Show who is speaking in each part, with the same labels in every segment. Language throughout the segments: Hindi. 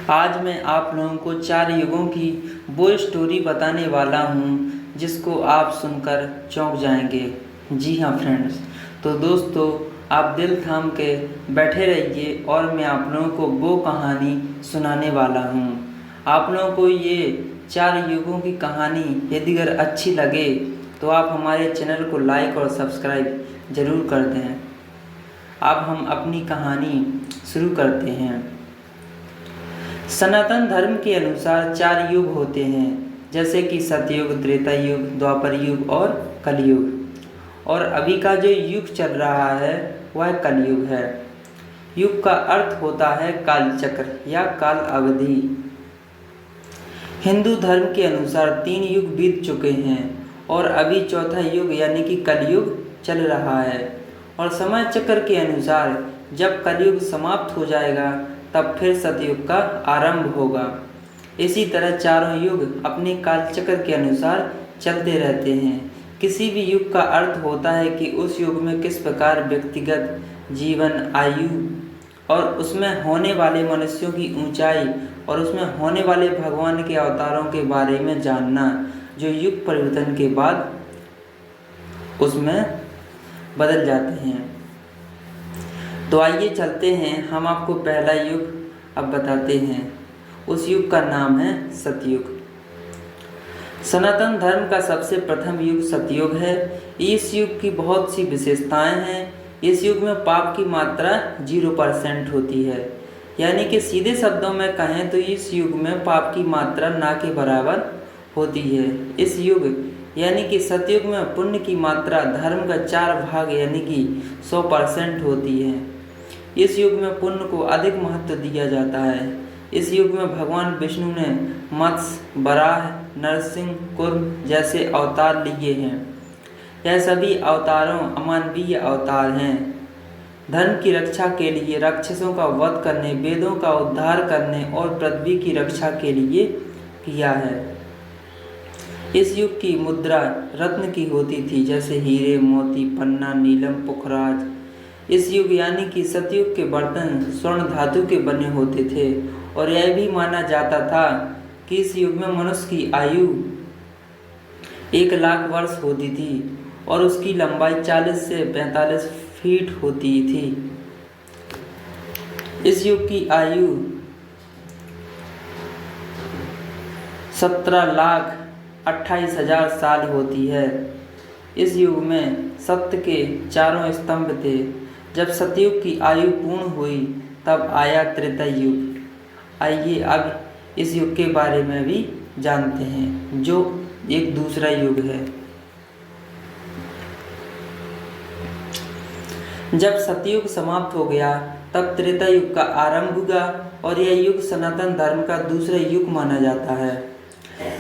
Speaker 1: आज मैं आप लोगों को 4 युगों की वो स्टोरी बताने वाला हूँ जिसको आप सुनकर चौंक जाएंगे। जी हाँ फ्रेंड्स, तो दोस्तों आप दिल थाम के बैठे रहिए और मैं आप लोगों को वो कहानी सुनाने वाला हूँ। आप लोगों को ये 4 युगों की कहानी यदि अगर अच्छी लगे तो आप हमारे चैनल को लाइक और सब्सक्राइब ज़रूर कर दें। अब हम अपनी कहानी शुरू करते हैं। सनातन धर्म के अनुसार 4 युग होते हैं, जैसे कि सतयुग, त्रेता युग, द्वापर युग और कलयुग। और अभी का जो युग चल रहा है वह कलयुग है। युग का अर्थ होता है कालचक्र या काल अवधि। हिंदू धर्म के अनुसार 3 युग बीत चुके हैं और अभी चौथा युग यानी कि कलयुग चल रहा है। और समय चक्र के अनुसार जब कलयुग समाप्त हो जाएगा तब फिर सतयुग का आरंभ होगा। इसी तरह चारों युग अपने कालचक्र के अनुसार चलते रहते हैं। किसी भी युग का अर्थ होता है कि उस युग में किस प्रकार व्यक्तिगत जीवन, आयु और उसमें होने वाले मनुष्यों की ऊंचाई और उसमें होने वाले भगवान के अवतारों के बारे में जानना, जो युग परिवर्तन के बाद उसमें बदल जाते हैं। तो आइए चलते हैं, हम आपको पहला युग अब बताते हैं। उस युग का नाम है सतयुग। सनातन धर्म का सबसे प्रथम युग सतयुग है। इस युग की बहुत सी विशेषताएं हैं। इस युग में पाप की मात्रा 0% होती है, यानी कि सीधे शब्दों में कहें तो इस युग में पाप की मात्रा ना के बराबर होती है। इस युग यानी कि सतयुग में पुण्य की मात्रा धर्म का 4 भाग यानी कि 100% होती है। इस युग में पुण्य को अधिक महत्व दिया जाता है। इस युग में भगवान विष्णु ने मत्स्य, वराह, नरसिंह, कूर्म जैसे अवतार लिए हैं। यह सभी अवतारों अमानवीय अवतार हैं। धर्म की रक्षा के लिए, राक्षसों का वध करने, वेदों का उद्धार करने और पृथ्वी की रक्षा के लिए किया है। इस युग की मुद्रा रत्न की होती थी, जैसे हीरे, मोती, पन्ना, नीलम, पुखराज। इस युग यानी कि सतयुग के बर्तन स्वर्ण धातु के बने होते थे और यह भी माना जाता था कि इस युग में मनुष्य की आयु 1 लाख वर्ष होती थी और उसकी लंबाई 40 से 45 फीट होती थी। इस युग की आयु 17,28,000 साल होती है। इस युग में सत्य के 4 स्तंभ थे। जब सतयुग की आयु पूर्ण हुई तब आया त्रेता युग। आइए अब इस युग के बारे में भी जानते हैं, जो एक दूसरा युग है। जब सतयुग समाप्त हो गया तब त्रेता युग का आरंभ हुआ और यह युग सनातन धर्म का दूसरा युग माना जाता है।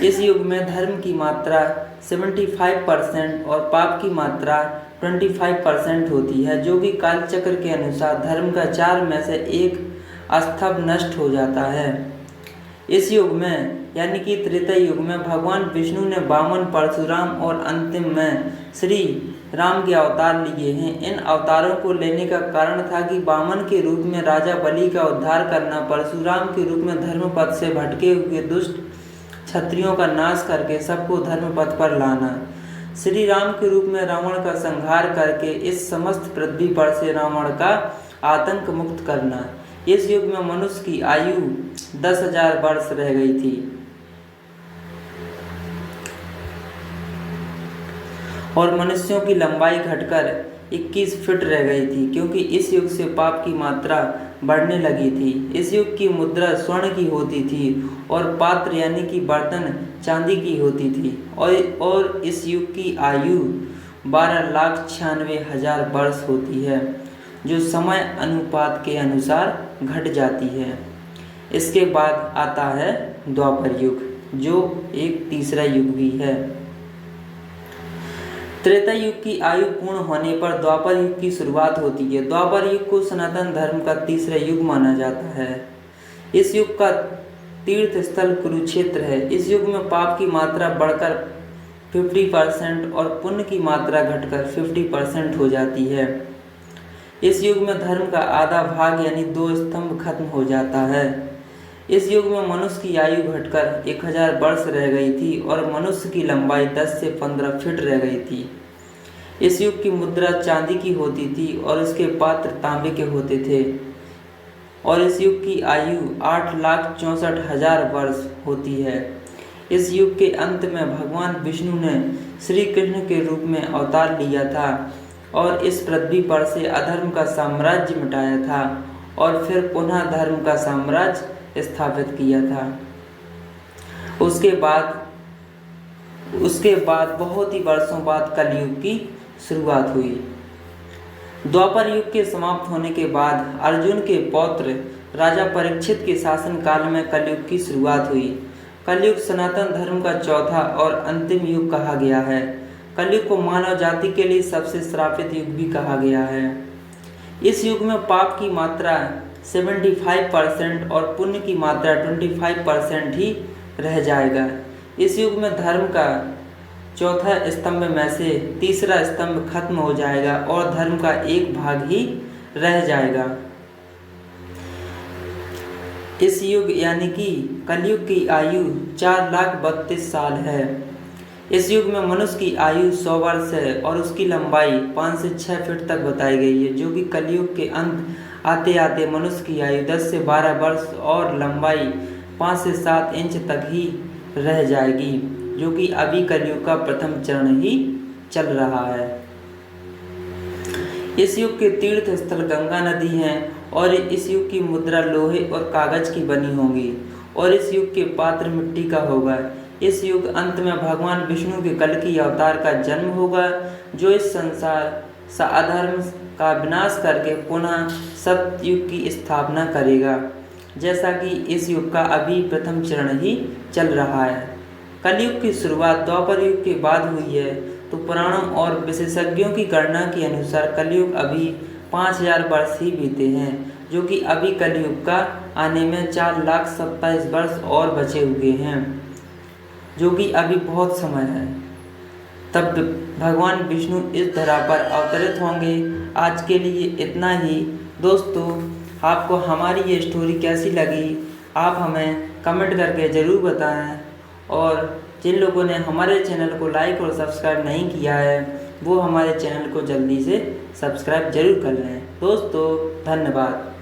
Speaker 1: इस युग में धर्म की मात्रा 75% और पाप की मात्रा 25% होती है, जो कि कालचक्र के अनुसार धर्म का 4 में से 1 स्तंभ नष्ट हो जाता है। इस युग में यानी कि त्रेता युग में भगवान विष्णु ने वामन, परशुराम और अंतिम में श्री राम के अवतार लिए हैं। इन अवतारों को लेने का कारण था कि वामन के रूप में राजा बलि का उद्धार करना, परशुराम के रूप में धर्म पथ से भटके हुए दुष्ट क्षत्रियों का नाश करके सबको धर्म पथ पर लाना, श्री राम के रूप में रावण का संहार करके इस समस्त पृथ्वी पर से रावण का आतंक मुक्त करना। इस युग में मनुष्य की आयु 10,000 वर्ष रह गई थी और मनुष्यों की लंबाई घटकर 21 फीट रह गई थी, क्योंकि इस युग से पाप की मात्रा बढ़ने लगी थी। इस युग की मुद्रा स्वर्ण की होती थी और पात्र यानी कि बर्तन चांदी की होती थी और इस युग की आयु 12,96,000 वर्ष होती है, जो समय अनुपात के अनुसार घट जाती है। इसके बाद आता है द्वापर युग, जो एक तीसरा युग भी है। त्रेता युग की आयु पूर्ण होने पर द्वापर युग की शुरुआत होती है। द्वापर युग को सनातन धर्म का तीसरा युग माना जाता है। इस युग का तीर्थ स्थल कुरुक्षेत्र है। इस युग में पाप की मात्रा बढ़कर 50% और पुण्य की मात्रा घटकर 50% हो जाती है। इस युग में धर्म का आधा भाग यानी 2 स्तंभ खत्म हो जाता है। इस युग में मनुष्य की आयु घटकर 1000 वर्ष रह गई थी और मनुष्य की लंबाई 10 से 15 फीट रह गई थी। इस युग की मुद्रा चांदी की होती थी और उसके पात्र तांबे के होते थे और इस युग की आयु 8,64,000 वर्ष होती है। इस युग के अंत में भगवान विष्णु ने श्री कृष्ण के रूप में अवतार लिया था और इस पृथ्वी पर से अधर्म का साम्राज्य मिटाया था और फिर पुनः धर्म का साम्राज्य स्थापित किया था। उसके बाद बहुत ही वर्षों बाद कलयुग की शुरुआत हुई। द्वापर युग के समाप्त होने के बाद अर्जुन के पौत्र राजा परीक्षित के शासन काल में कलयुग की शुरुआत हुई। कलयुग सनातन धर्म का चौथा और अंतिम युग कहा गया है। कलयुग को मानव जाति के लिए सबसे श्रापित युग भी कहा गया है। इस युग में पाप की मात्रा 75% और पुण्य की मात्रा 25% ही रह जाएगा। इस युग में धर्म का चौथा स्तंभ में से तीसरा स्तंभ खत्म हो जाएगा और धर्म का एक भाग ही रह जाएगा। इस युग यानी कि कलयुग की आयु 4,32,000 साल है। इस युग में मनुष्य की आयु 100 वर्ष है और उसकी लंबाई 5 से 6 फीट तक बताई गई है, जो कि कलयुग के अंत आते आते मनुष्य की आयु 10 से 12 वर्ष और लंबाई 5 से 7 इंच तक ही रह जाएगी, जो कि अभी कलयुग का प्रथम चरण ही चल रहा है। इस युग के तीर्थ स्थल गंगा नदी हैं और इस युग की मुद्रा लोहे और कागज की बनी होगी और इस युग के पात्र मिट्टी का होगा। इस युग अंत में भगवान विष्णु के कल्कि अवतार का जन्म होगा, जो इस संसार अधर्म का विनाश करके पुनः सतयुग की स्थापना करेगा, जैसा कि इस युग का अभी प्रथम चरण ही चल रहा है। कलयुग की शुरुआत द्वापर युग के बाद हुई है, तो पुराणों और विशेषज्ञों की गणना के अनुसार कलयुग अभी 5000 वर्ष ही बीते हैं, जो कि अभी कलयुग का आने में 4,27,000 वर्ष और बचे हुए हैं, जो कि अभी बहुत समय है। तब भगवान विष्णु इस धरा पर अवतरित होंगे। आज के लिए इतना ही। दोस्तों, आपको हमारी ये स्टोरी कैसी लगी आप हमें कमेंट करके ज़रूर बताएं और जिन लोगों ने हमारे चैनल को लाइक और सब्सक्राइब नहीं किया है वो हमारे चैनल को जल्दी से सब्सक्राइब जरूर कर लें। दोस्तों, धन्यवाद।